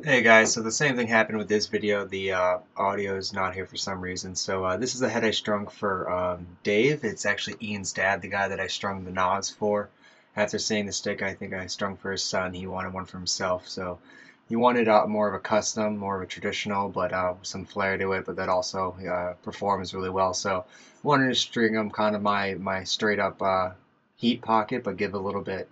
Hey guys, so the same thing happened with this video. The audio is not here for some reason. So this is the head I strung for Dave. It's actually Ian's dad, the guy that I strung the Nas for. After seeing the stick, I think I strung for his son. He wanted one for himself. So he wanted more of a custom, more of a traditional, but with some flair to it, but that also performs really well. So I wanted to string him kind of my straight up heat pocket, but give a little bit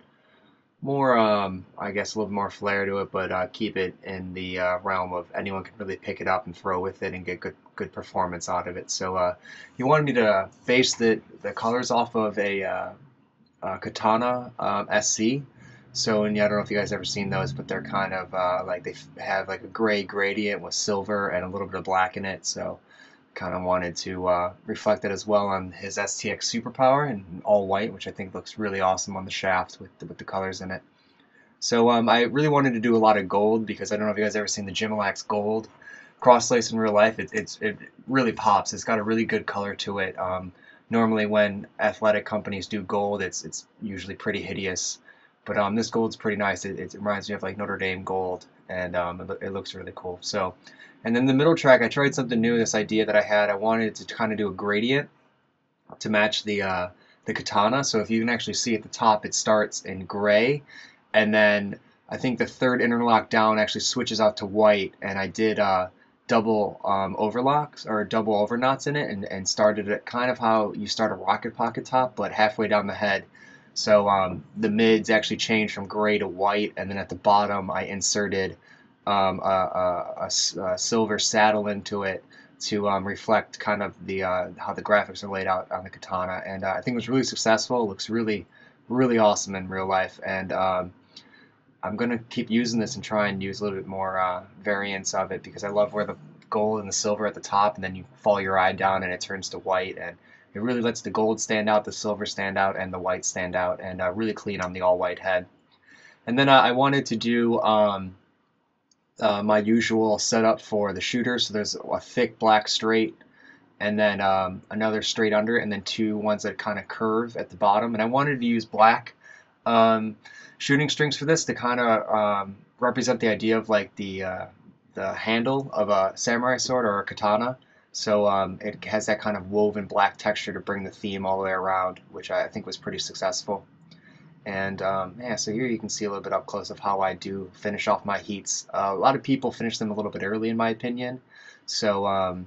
more, I guess, a little more flair to it, but keep it in the realm of anyone can really pick it up and throw with it and get good performance out of it. So he wanted me to base the colors off of a Katana SC. So, and yeah, I don't know if you guys ever seen those, but they're kind of like have like a gray gradient with silver and a little bit of black in it. So, kind of wanted to reflect that as well on his STX Super Power in all white, which I think looks really awesome on the shaft with the colors in it. So I really wanted to do a lot of gold because I don't know if you guys ever seen the Gimalax gold cross lace in real life. It really pops. It's got a really good color to it. Normally when athletic companies do gold, it's usually pretty hideous, but this gold's pretty nice. It reminds me of like Notre Dame gold, and it looks really cool. So, and then the middle track, I tried something new. This idea that I had, I wanted to kind of do a gradient to match the katana. So if you can actually see at the top, it starts in gray, and then I think the third interlock down actually switches out to white. And I did double overlocks or double overknots in it, and started it kind of how you start a rocket pocket top, but halfway down the head. So the mids actually changed from gray to white, and then at the bottom I inserted a silver saddle into it to reflect kind of the how the graphics are laid out on the katana, and I think it was really successful. It looks really awesome in real life, and I'm gonna keep using this and try and use a little bit more variants of it because I love where the gold and the silver at the top, and then you follow your eye down and it turns to white, and it really lets the gold stand out, the silver stand out, and the white stand out, and really clean on the all white head. And then I wanted to do my usual setup for the shooter. So there's a thick black straight, and then another straight under it, and then two ones that kind of curve at the bottom. And I wanted to use black um, shooting strings for this to kind of represent the idea of like the handle of a samurai sword or a katana. So it has that kind of woven black texture to bring the theme all the way around, which I think was pretty successful. And yeah, so here you can see a little bit up close of how I do finish off my heats. A lot of people finish them a little bit early, in my opinion. So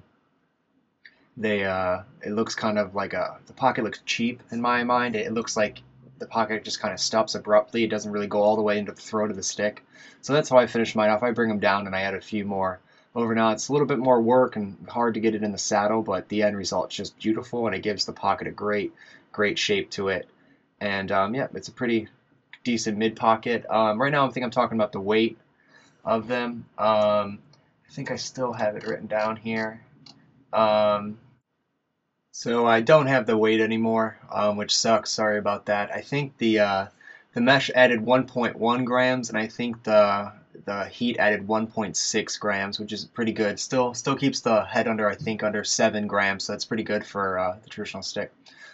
it looks kind of like the pocket looks cheap in my mind. It looks like the pocket just kind of stops abruptly. It doesn't really go all the way into the throat of the stick. So that's how I finish mine off. I bring them down and I add a few more over. Now it's a little bit more work and hard to get it in the saddle, but the end result is just beautiful, and it gives the pocket a great shape to it. And yeah, it's a pretty decent mid pocket. Right now, I'm talking about the weight of them. I think I still have it written down here. Um, so I don't have the weight anymore, which sucks. Sorry about that. I think the mesh added 1.1 grams, and I think the heat added 1.6 grams, which is pretty good. Still keeps the head under, I think, under 7 grams, so that's pretty good for the traditional stick.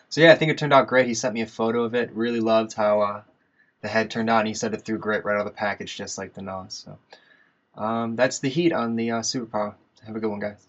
So yeah, I think it turned out great. He sent me a photo of it. Really loved how the head turned out, and he said it threw great right out of the package, just like the nose. So that's the heat on the Super Power. Have a good one, guys.